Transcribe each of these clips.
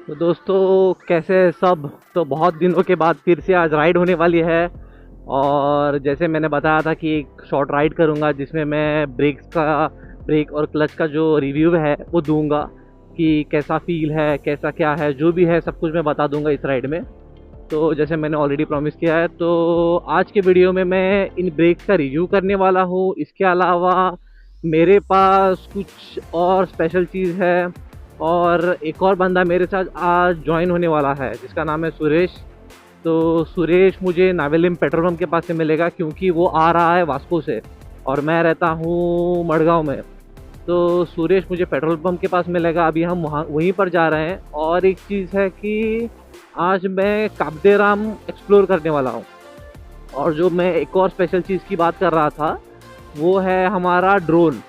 तो दोस्तों कैसे हैं सब। तो बहुत दिनों के बाद फिर से आज राइड होने वाली है। और जैसे मैंने बताया था कि एक शॉर्ट राइड करूंगा जिसमें मैं ब्रेक और क्लच का जो रिव्यू है वो दूंगा कि कैसा फील है, कैसा क्या है, जो भी है सब कुछ मैं बता दूंगा इस राइड में। तो जैसे मैंने ऑलरेडी प्रॉमिस किया है, तो आज के वीडियो में मैं इन ब्रेक्स का रिव्यू करने वाला हूँ। इसके अलावा मेरे पास कुछ और स्पेशल चीज़ है और एक और बंदा मेरे साथ आज ज्वाइन होने वाला है जिसका नाम है सुरेश। तो सुरेश मुझे नावेलिम पेट्रोल पंप के पास से मिलेगा क्योंकि वो आ रहा है वास्को से और मैं रहता हूँ मड़गांव में। तो सुरेश मुझे पेट्रोल पंप के पास मिलेगा। अभी हम वहीं पर जा रहे हैं। और एक चीज़ है कि आज मैं काबदेराम एक्सप्लोर करने वाला हूँ। और जो मैं एक और स्पेशल चीज़ की बात कर रहा था वो है हमारा ड्रोन।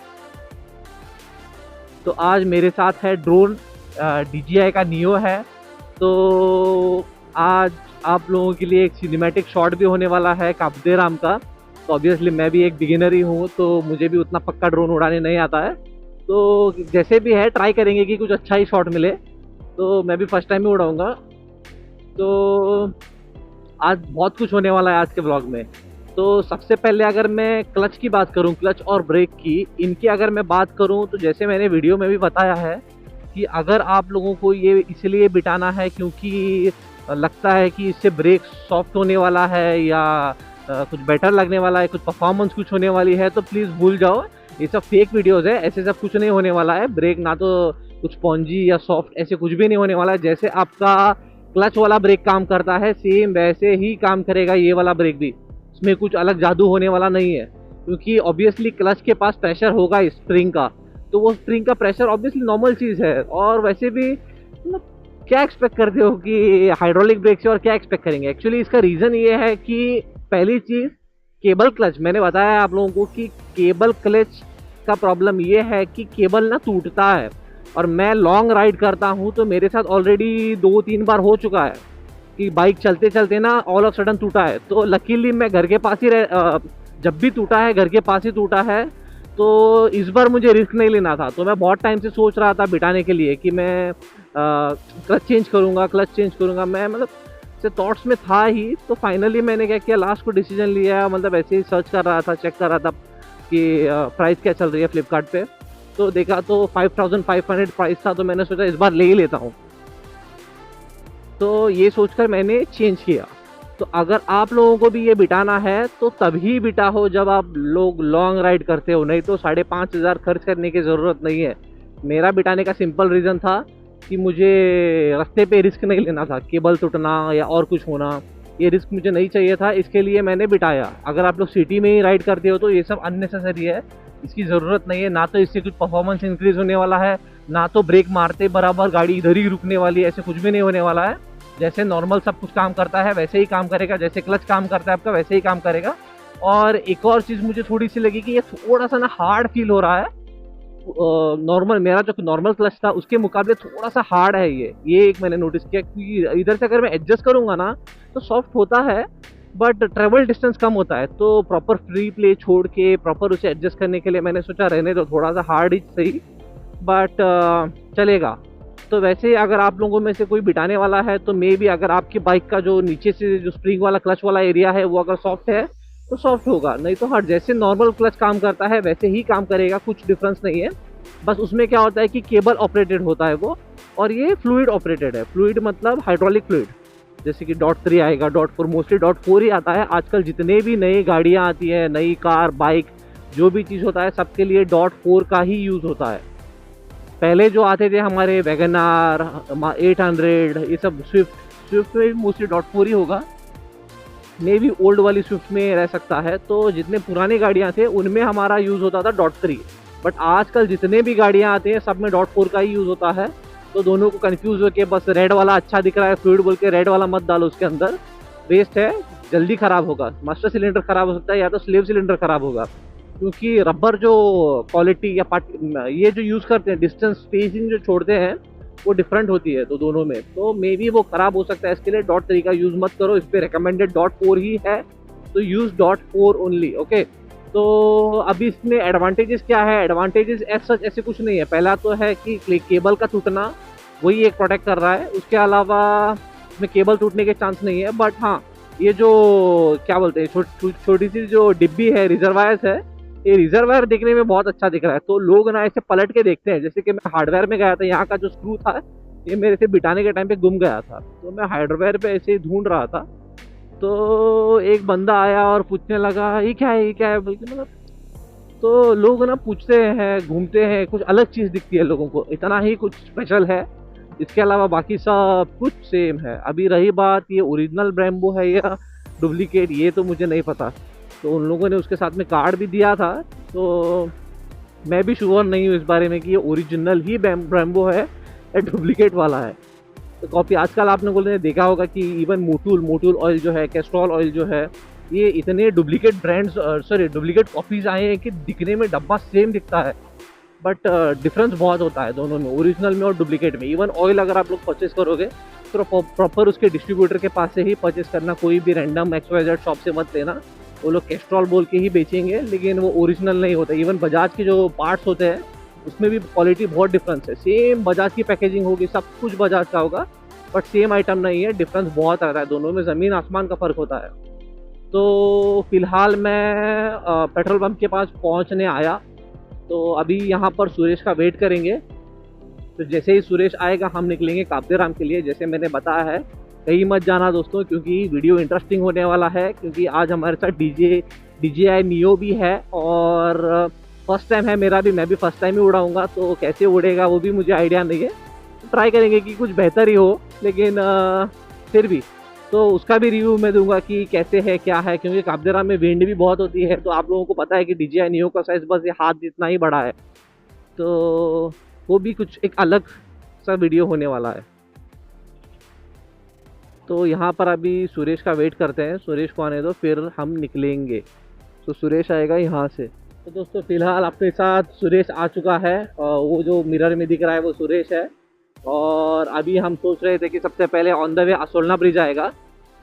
तो आज मेरे साथ है ड्रोन, DJI का नियो है। तो आज आप लोगों के लिए एक सिनेमैटिक शॉट भी होने वाला है काबदेराम का। तो ऑब्वियसली मैं भी एक बिगिनर ही हूँ तो मुझे भी उतना पक्का ड्रोन उड़ाने नहीं आता है। तो जैसे भी है ट्राई करेंगे कि कुछ अच्छा ही शॉट मिले। तो मैं भी फर्स्ट टाइम ही उड़ाऊँगा। तो आज बहुत कुछ होने वाला है आज के व्लॉग में। तो सबसे पहले अगर मैं क्लच की बात करूं, क्लच और ब्रेक की, इनकी अगर मैं बात करूं तो जैसे मैंने वीडियो में भी बताया है कि अगर आप लोगों को ये इसलिए बिटाना है क्योंकि लगता है कि इससे ब्रेक सॉफ्ट होने वाला है या कुछ बेटर लगने वाला है, कुछ परफॉर्मेंस कुछ होने वाली है, तो प्लीज़ भूल जाओ। ये सब फेक वीडियोज़ है, ऐसे सब कुछ नहीं होने वाला है। ब्रेक ना तो कुछ स्पॉन्जी या सॉफ्ट ऐसे कुछ भी नहीं होने वाला है। जैसे आपका क्लच वाला ब्रेक काम करता है सेम वैसे ही काम करेगा ये वाला ब्रेक भी। इसमें कुछ अलग जादू होने वाला नहीं है क्योंकि ऑब्वियसली क्लच के पास प्रेशर होगा स्प्रिंग का, तो वो स्प्रिंग का प्रेशर ऑब्वियसली नॉर्मल चीज़ है। और वैसे भी मतलब क्या एक्सपेक्ट करते हो कि हाइड्रोलिक ब्रेक से और क्या एक्सपेक्ट करेंगे। एक्चुअली इसका रीज़न ये है कि पहली चीज़ केबल क्लच, मैंने बताया आप लोगों को कि केबल क्लच का प्रॉब्लम ये है कि केबल ना टूटता है। और मैं लॉन्ग राइड करता हूँ तो मेरे साथ ऑलरेडी 2-3 बार हो चुका है कि बाइक चलते चलते ना ऑल ऑफ सडन टूटा है। तो लकीली मैं घर के पास ही जब भी टूटा है घर के पास ही टूटा है। तो इस बार मुझे रिस्क नहीं लेना था। तो मैं बहुत टाइम से सोच रहा था बिठाने के लिए कि मैं क्लच चेंज करूँगा मैं मतलब से थॉट्स में था ही। तो फाइनली मैंने क्या किया, लास्ट को डिसीजन लिया। मतलब ऐसे ही सर्च कर रहा था, चेक कर रहा था कि प्राइस क्या चल रही है फ्लिपकार्ट पे। तो देखा तो 5500 प्राइस था। तो मैंने सोचा इस बार ले ही लेता हूँ। तो ये सोचकर मैंने चेंज किया। तो अगर आप लोगों को भी ये बिटाना है तो तभी बिटा हो जब आप लोग लॉन्ग राइड करते हो, नहीं तो 5500 खर्च करने की ज़रूरत नहीं है। मेरा बिटाने का सिंपल रीज़न था कि मुझे रास्ते पे रिस्क नहीं लेना था, केबल टूटना या और कुछ होना, ये रिस्क मुझे नहीं चाहिए था। इसके लिए मैंने बिटाया। अगर आप लोग सिटी में ही राइड करते हो तो ये सब अननेसेसरी है, इसकी ज़रूरत नहीं है। ना तो इससे कुछ परफॉर्मेंस इंक्रीज होने वाला है, ना तो ब्रेक मारते बराबर गाड़ी इधर ही रुकने वाली है, ऐसे कुछ भी नहीं होने वाला है। जैसे नॉर्मल सब कुछ काम करता है वैसे ही काम करेगा, जैसे क्लच काम करता है आपका वैसे ही काम करेगा। और एक और चीज़ मुझे थोड़ी सी लगी कि ये थोड़ा सा ना हार्ड फील हो रहा है। नॉर्मल मेरा जो नॉर्मल क्लच था उसके मुकाबले थोड़ा सा हार्ड है ये एक मैंने नोटिस किया। क्योंकि इधर से अगर मैं एडजस्ट करूँगा ना तो सॉफ्ट होता है बट ट्रेवल डिस्टेंस कम होता है। तो प्रॉपर फ्री प्ले छोड़ के प्रॉपर उसे एडजस्ट करने के लिए मैंने सोचा रहने दो, थोड़ा सा हार्ड ही सही बट चलेगा। तो वैसे अगर आप लोगों में से कोई बिटाने वाला है तो मे भी अगर आपकी बाइक का जो नीचे से जो स्प्रिंग वाला क्लच वाला एरिया है वो अगर सॉफ्ट है तो सॉफ्ट होगा, नहीं तो हर जैसे नॉर्मल क्लच काम करता है वैसे ही काम करेगा, कुछ डिफरेंस नहीं है। बस उसमें क्या होता है कि केबल ऑपरेटेड होता है वो, और ये फ्लूइड ऑपरेटेड है। फ्लूइड मतलब हाइड्रोलिक फ्लूइड, जैसे कि .3 आएगा, .4 मोस्टली .4 ही आता है। आजकल जितने भी नई गाड़ियाँ आती हैं, नई कार बाइक जो भी चीज़ होता है सबके लिए .4 का ही यूज़ होता है। पहले जो आते थे हमारे वैगनार 800 ये सब स्विफ्ट में भी मोस्टली .4 ही होगा, मे भी ओल्ड वाली स्विफ्ट में रह सकता है। तो जितने पुरानी गाड़ियाँ थे उनमें हमारा यूज़ होता था .3, बट आजकल जितने भी गाड़ियाँ आती हैं सब में .4 का ही यूज़ होता है। तो दोनों को कंफ्यूज होकर बस रेड वाला अच्छा दिख रहा है फ्लूइड बोल के रेड वाला मत डालो उसके अंदर, वेस्ट है, जल्दी ख़राब होगा। मास्टर सिलेंडर ख़राब हो सकता है या तो स्लेव सिलेंडर ख़राब होगा, क्योंकि रबर जो क्वालिटी या ये जो यूज़ करते हैं डिस्टेंस स्पेसिंग जो छोड़ते हैं वो डिफरेंट होती है तो दोनों में, तो मे बी वो ख़राब हो सकता है। इसके लिए .3 का यूज़ मत करो, इस पर रिकमेंडेड .4 ही है, तो यूज़ .4 ओनली। ओके, तो अभी इसमें एडवांटेजेस क्या है। एडवांटेजेस एज सच ऐसे कुछ नहीं है। पहला तो है कि केबल का टूटना वही एक प्रोटेक्ट कर रहा है। उसके अलावा इसमें केबल टूटने के चांस नहीं है। बट हाँ, ये जो क्या बोलते हैं छोटी सी जो डिब्बी है, रिजर्वायर्स है, ये रिजर्वायर देखने में बहुत अच्छा दिख रहा है। तो लोग ना ऐसे पलट के देखते हैं। जैसे कि मैं हार्डवेयर में गया था, यहाँ का जो स्क्रू था ये मेरे से बिठाने के टाइम पे गुम गया था, तो मैं हार्डवेयर पे ऐसे ही ढूंढ रहा था। तो एक बंदा आया और पूछने लगा ये क्या है, ये क्या है बोल के। मतलब तो लोग ना पूछते हैं, घूमते हैं, कुछ अलग चीज़ दिखती है लोगों को, इतना ही कुछ स्पेशल है। इसके अलावा बाकी सब कुछ सेम है। अभी रही बात ये ओरिजिनल ब्रेम्बो है या डुप्लीकेट, ये तो मुझे नहीं पता। तो उन लोगों ने उसके साथ में कार्ड भी दिया था, तो मैं भी श्योर नहीं हूँ इस बारे में कि ये ओरिजिनल ही ब्रेम्बो है या डुप्लीकेट वाला है। तो कॉफ़ी आजकल आपने बोलते देखा होगा कि इवन मोटूल ऑयल जो है, कैस्ट्रॉल ऑयल जो है, ये इतने डुप्लीकेट ब्रांड्स डुप्लीकेट कॉफ़ीज़ आए हैं कि दिखने में डब्बा सेम दिखता है, बट डिफरेंस बहुत होता है दोनों में, ओरिजिनल में और डुप्लीकेट में। इवन ऑयल अगर आप लोग परचेस करोगे तो प्रॉपर उसके डिस्ट्रीब्यूटर के पास से ही परचेस करना, कोई भी रैंडम XYZ शॉप से मत लेना। वो लोग कैस्ट्रॉल बोल के ही बेचेंगे, लेकिन वो ओरिजिनल नहीं होता। इवन बजाज के जो पार्ट्स होते हैं उसमें भी क्वालिटी बहुत डिफरेंस है। सेम बजाज की पैकेजिंग होगी, सब कुछ बजाज का होगा, बट सेम आइटम नहीं है, डिफरेंस बहुत आ रहा है दोनों में, ज़मीन आसमान का फ़र्क होता है। तो फिलहाल मैं पेट्रोल पंप के पास पहुंचने आया, तो अभी यहाँ पर सुरेश का वेट करेंगे। तो जैसे ही सुरेश आएगा हम निकलेंगे काब्देराम के लिए। जैसे मैंने बताया है, कहीं मत जाना दोस्तों, क्योंकि वीडियो इंटरेस्टिंग होने वाला है। क्योंकि आज हमारे साथ DJI Neo भी है और फर्स्ट टाइम है मेरा भी, मैं भी फर्स्ट टाइम ही उड़ाऊँगा। तो कैसे उड़ेगा वो भी मुझे आइडिया नहीं है, ट्राई करेंगे कि कुछ बेहतर ही हो, लेकिन फिर भी तो उसका भी रिव्यू मैं दूंगा कि कैसे है क्या है। क्योंकि काब्देराम में विंड भी बहुत होती है, तो आप लोगों को पता है कि DJI Neo का साइज़ बस ये हाथ जितना ही बड़ा है। तो वो भी कुछ एक अलग सा वीडियो होने वाला है। तो यहाँ पर अभी सुरेश का वेट करते हैं, सुरेश को आने दो फिर हम निकलेंगे। तो सुरेश आएगा यहाँ से। तो दोस्तों फिलहाल आपके साथ सुरेश आ चुका है, और वो जो मिरर में दिख रहा है वो सुरेश है। और अभी हम सोच रहे थे कि सबसे पहले on the way Assolna bridge आएगा,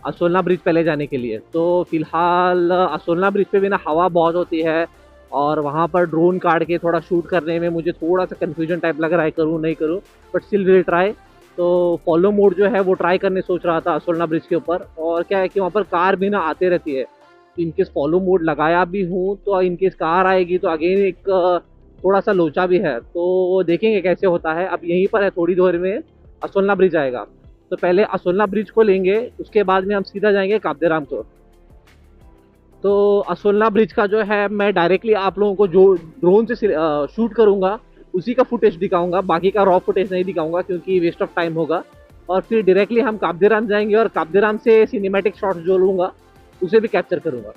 असोलना ब्रिज पहले जाने के लिए। तो फिलहाल असोलना ब्रिज पे भी ना हवा बहुत होती है, और वहाँ पर ड्रोन काट के थोड़ा शूट करने में मुझे थोड़ा सा कन्फ्यूजन टाइप लग रहा है, करूँ नहीं करूँ, बट स्टिल विल ट्राई। तो फॉलो मोड जो है वो ट्राई करने सोच रहा था असोलना ब्रिज के ऊपर। और क्या है कि वहाँ पर कार भी ना आते रहती है, इनकेस फॉलो मोड लगाया भी हूँ तो इनकेस कार आएगी तो अगेन एक थोड़ा सा लोचा भी है। तो देखेंगे कैसे होता है। अब यहीं पर है, थोड़ी देर में असोलना ब्रिज आएगा, तो पहले असोलना ब्रिज को लेंगे, उसके बाद में हम सीधा जाएंगे काब्देराम को। तो असोलना ब्रिज का जो है मैं डायरेक्टली आप लोगों को जो ड्रोन से शूट करूंगा उसी का फुटेज दिखाऊंगा, बाकी का रॉ फुटेज नहीं दिखाऊंगा क्योंकि वेस्ट ऑफ टाइम होगा। और फिर डायरेक्टली हम काब्देराम जाएंगे और काब्देराम से सिनेमैटिक शॉट्स जो लूँगा उसे भी कैप्चर करूँगा।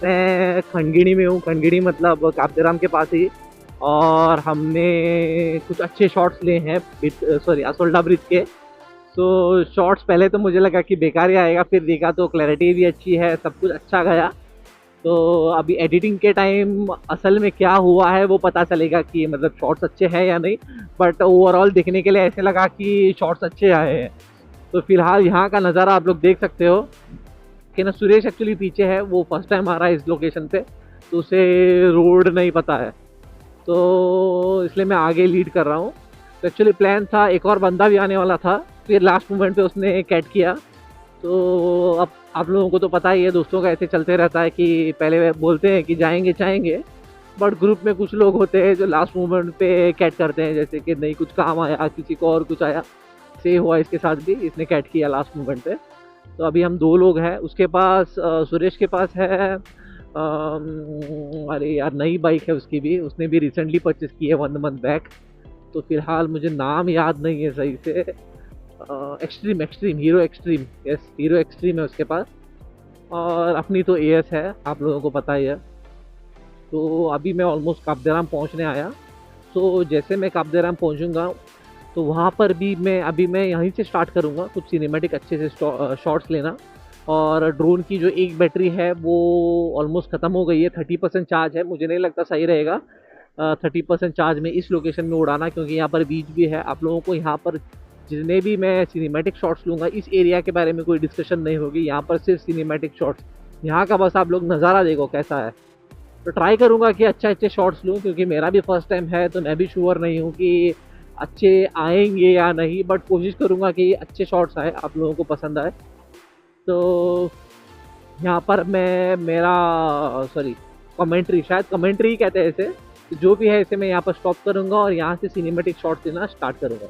मैं खंडगिरी में हूँ, खंडगिरी मतलब काब्देराम के पास ही। और हमने कुछ अच्छे शॉट्स लिए हैं असोल्डा ब्रिज के। सो शॉट्स पहले तो मुझे लगा कि बेकार ही आएगा, फिर देखा तो क्लैरिटी भी अच्छी है, सब कुछ अच्छा गया। तो अभी एडिटिंग के टाइम असल में क्या हुआ है वो पता चलेगा कि मतलब शॉट्स अच्छे हैं या नहीं, बट ओवरऑल देखने के लिए ऐसे लगा कि शॉट्स अच्छे आए हैं। तो फिलहाल यहाँ का नज़ारा आप लोग देख सकते हो कि ना सुरेश एक्चुअली पीछे है, वो फर्स्ट टाइम आ रहा है इस लोकेशन पे, तो उसे रोड नहीं पता है, तो इसलिए मैं आगे लीड कर रहा हूँ। तो एक्चुअली प्लान था एक और बंदा भी आने वाला था, फिर लास्ट मोमेंट पे उसने कैट किया। तो अब आप लोगों को तो पता ही है, दोस्तों का ऐसे चलते रहता है कि पहले बोलते हैं कि जाएंगे जाएंगे, बट ग्रुप में कुछ लोग होते हैं जो लास्ट मोमेंट पे कैट करते हैं, जैसे कि नहीं कुछ काम आया, किसी को और कुछ आया। से हुआ इसके साथ भी, इसने कैट किया लास्ट मोमेंट पे। तो अभी हम 2 लोग हैं। उसके पास सुरेश के पास है अरे यार नई बाइक है उसकी भी, उसने भी रिसेंटली परचेस की है 1 मंथ बैक। तो फिलहाल मुझे नाम याद नहीं है सही से। Extreme extreme hero extreme, yes hero extreme है उसके पास। और अपनी तो एएस है, आप लोगों को पता ही है। तो अभी मैं ऑलमोस्ट कापदेराम पहुंचने आया। तो जैसे मैं कापदेराम पहुंचूंगा तो वहाँ पर भी मैं यहीं से स्टार्ट करूँगा कुछ सिनेमैटिक अच्छे से शॉट्स लेना। और ड्रोन की जो एक बैटरी है वो ऑलमोस्ट ख़त्म हो गई है, 30% चार्ज है। मुझे नहीं लगता सही रहेगा 30% चार्ज में इस लोकेशन में उड़ाना, क्योंकि यहाँ पर बीच भी है। आप लोगों को यहाँ पर जितने भी मैं सिनेमैटिक शॉट्स लूँगा, इस एरिया के बारे में कोई डिस्कशन नहीं होगी, यहाँ पर सिर्फ सिनेमैटिक शॉट्स। यहाँ का बस आप लोग नज़ारा देखो कैसा है। तो ट्राई करूँगा कि अच्छे शॉट्स लूँ, क्योंकि मेरा भी फर्स्ट टाइम है तो मैं भी श्योर नहीं हूँ कि अच्छे आएंगे या नहीं, बट कोशिश करूँगा कि अच्छे शॉट्स आए, आप लोगों को पसंद आए। तो यहाँ पर मैं मेरा सॉरी कमेंट्री, शायद कमेंट्री कहते हैं इसे, जो भी है इसे मैं यहाँ पर स्टॉप करूँगा और यहाँ से सिनेमैटिक शॉट्स लेना स्टार्ट करूँगा।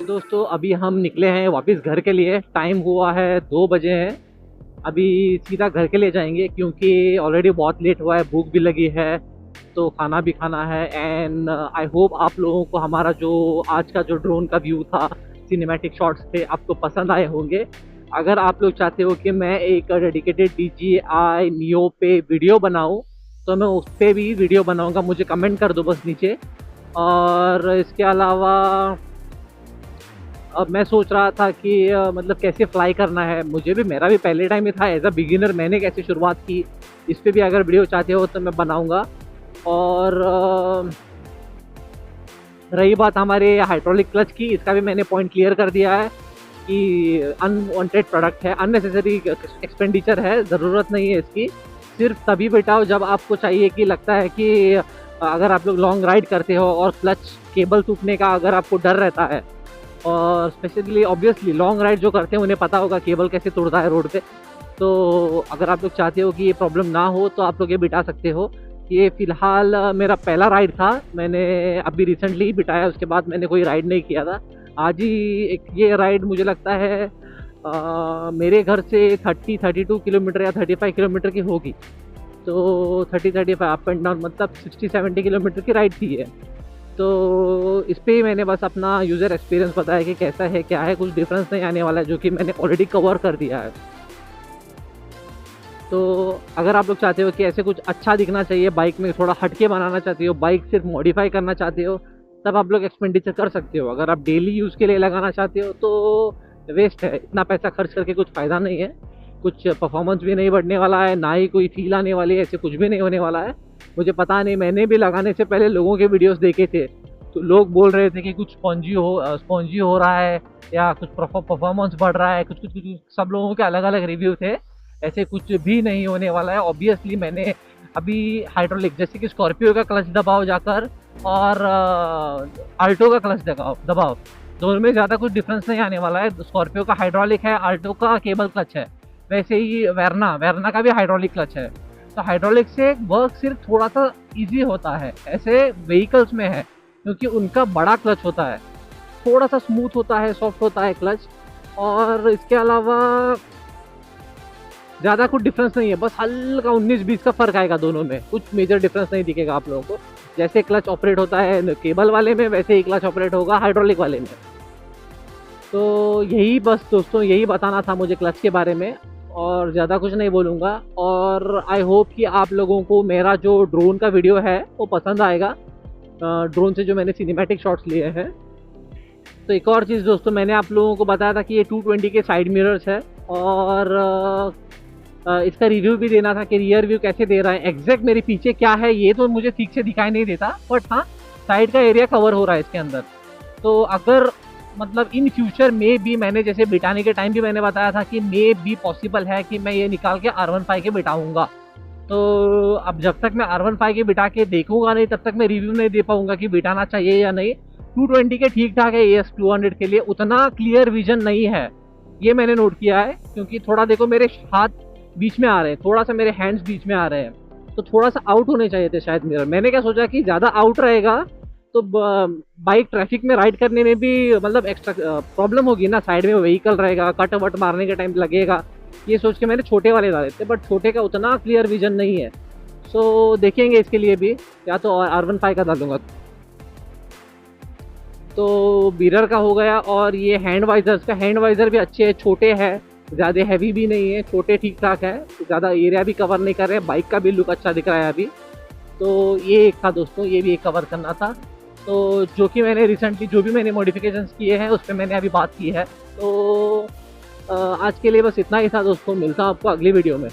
दोस्तों अभी हम निकले हैं वापस घर के लिए। टाइम हुआ है 2 बजे हैं। अभी सीधा घर के लिए जाएंगे, क्योंकि ऑलरेडी बहुत लेट हुआ है, भूख भी लगी है, तो खाना भी खाना है। एंड आई होप आप लोगों को हमारा जो आज का जो ड्रोन का व्यू था, सिनेमैटिक शॉट्स थे, आपको पसंद आए होंगे। अगर आप लोग चाहते हो कि मैं एक डेडिकेटेड DJI Neo पे वीडियो बनाऊँ, तो मैं उस पर भी वीडियो बनाऊँगा। मुझे कमेंट कर दो बस नीचे। और इसके अलावा अब मैं सोच रहा था कि मतलब कैसे फ्लाई करना है, मुझे भी, मेरा भी पहले टाइम ही था एज अ बिगिनर, मैंने कैसे शुरुआत की, इस पे भी अगर वीडियो चाहते हो तो मैं बनाऊंगा। और रही बात हमारे हाइड्रोलिक क्लच की, इसका भी मैंने पॉइंट क्लियर कर दिया है कि अनवांटेड प्रोडक्ट है, अननेसेसरी एक्सपेंडिचर है, ज़रूरत नहीं है इसकी। सिर्फ तभी बिठाओ जब आपको चाहिए कि लगता है कि अगर आप लोग लॉन्ग राइड करते हो और क्लच केबल टूटने का अगर आपको डर रहता है, और स्पेशली ऑब्वियसली लॉन्ग राइड जो करते हैं उन्हें पता होगा केबल कैसे टूटता है रोड पे। तो अगर आप लोग चाहते हो कि ये प्रॉब्लम ना हो तो आप लोग ये बिठा सकते हो। ये फ़िलहाल मेरा पहला राइड था, मैंने अभी रिसेंटली ही बिठाया, उसके बाद मैंने कोई राइड नहीं किया था। आज ही एक ये राइड मुझे लगता है मेरे घर से 30-32 किलोमीटर या 35 किलोमीटर की होगी। तो 30-35 अप एंड डाउन, मतलब 60-70 किलोमीटर की राइड थी ये। तो इस पे ही मैंने बस अपना यूज़र एक्सपीरियंस बताया कि कैसा है क्या है, कुछ डिफरेंस नहीं आने वाला है, जो कि मैंने ऑलरेडी कवर कर दिया है। तो अगर आप लोग चाहते हो कि ऐसे कुछ अच्छा दिखना चाहिए बाइक में, थोड़ा हटके बनाना चाहते हो, बाइक सिर्फ मॉडिफाई करना चाहते हो, तब आप लोग एक्सपेंडिचर कर सकते हो। अगर आप डेली यूज़ के लिए लगाना चाहते हो तो वेस्ट है, इतना पैसा खर्च करके कुछ फ़ायदा नहीं है। कुछ परफॉर्मेंस भी नहीं बढ़ने वाला है, ना ही कोई फील आने वाली है, ऐसे कुछ भी नहीं होने वाला है। मुझे पता नहीं, मैंने भी लगाने से पहले लोगों के वीडियोस देखे थे, तो लोग बोल रहे थे कि कुछ स्पॉन्जी हो रहा है या कुछ परफॉर्मेंस बढ़ रहा है, कुछ सब लोगों के अलग अलग रिव्यू थे। ऐसे कुछ भी नहीं होने वाला है। ऑब्वियसली मैंने अभी हाइड्रोलिक, जैसे कि स्कॉर्पियो का क्लच दबाओ जाकर और आल्टो का क्लच दबाओ, दोनों में ज़्यादा कुछ डिफरेंस नहीं आने वाला है। स्कॉर्पियो का हाइड्रोलिक है, आल्टो का केबल क्लच है, वैसे ही वेरना का भी हाइड्रोलिक क्लच है। तो हाइड्रोलिक से वर्क सिर्फ थोड़ा सा ईजी होता है ऐसे व्हीकल्स में है, क्योंकि उनका बड़ा क्लच होता है, थोड़ा सा स्मूथ होता है, सॉफ्ट होता है क्लच। और इसके अलावा ज़्यादा कुछ डिफरेंस नहीं है, बस हल्का 19-20 का फ़र्क आएगा दोनों में, कुछ मेजर डिफरेंस नहीं दिखेगा आप लोगों को। जैसे क्लच ऑपरेट होता है केबल वाले में, वैसे ही क्लच ऑपरेट होगा हाइड्रोलिक वाले में। तो यही बस दोस्तों, यही बताना था मुझे क्लच के बारे में, और ज़्यादा कुछ नहीं बोलूँगा। और आई होप कि आप लोगों को मेरा जो ड्रोन का वीडियो है वो पसंद आएगा, ड्रोन से जो मैंने सिनेमैटिक शॉट्स लिए हैं। तो एक और चीज़ दोस्तों, मैंने आप लोगों को बताया था कि ये 220 के साइड मिरर्स है, और इसका रिव्यू भी देना था कि रियर व्यू कैसे दे रहा है। एग्जैक्ट मेरे पीछे क्या है ये तो मुझे ठीक से दिखाई नहीं देता, बट हाँ साइड का एरिया कवर हो रहा है इसके अंदर। तो अगर मतलब इन फ्यूचर में भी, मैंने जैसे बिठाने के टाइम भी मैंने बताया था कि मे भी पॉसिबल है कि मैं ये निकाल के R15 के बिठाऊंगा। तो अब जब तक मैं R15 के बिठा के देखूंगा नहीं, तब तक मैं रिव्यू नहीं दे पाऊंगा कि बिठाना चाहिए या नहीं। 220 के ठीक ठाक है, AS 200 के लिए उतना क्लियर विजन नहीं है, ये मैंने नोट किया है। क्योंकि थोड़ा देखो मेरे हाथ बीच में आ रहे हैं, थोड़ा सा मेरे हैंड्स बीच में आ रहे हैं, तो थोड़ा सा आउट होने चाहिए थे शायद मिरर। मैंने क्या सोचा कि ज़्यादा आउट रहेगा तो बाइक ट्रैफिक में राइड करने में भी मतलब एक्स्ट्रा प्रॉब्लम होगी ना, साइड में व्हीकल रहेगा, कट वट मारने के टाइम लगेगा, ये सोच के मैंने छोटे वाले डाले थे। बट छोटे का उतना क्लियर विजन नहीं है, सो देखेंगे इसके लिए भी, या तो R15 का डालूंगा। तो मिरर का हो गया, और ये हैंड वाइजर्स का, हैंड वाइजर भी अच्छे हैं, छोटे हैं, ज़्यादा हैवी भी नहीं है, छोटे ठीक ठाक है, ज़्यादा एरिया भी कवर नहीं कर रहे हैं, बाइक का भी लुक अच्छा दिख रहा है अभी। तो ये एक था दोस्तों, ये भी एक कवर करना था। तो जो कि मैंने रिसेंटली जो भी मैंने मॉडिफिकेशंस किए हैं उस पर मैंने अभी बात की है। तो आज के लिए बस इतना ही था दोस्तों, मिलता हूँ आपको अगली वीडियो में।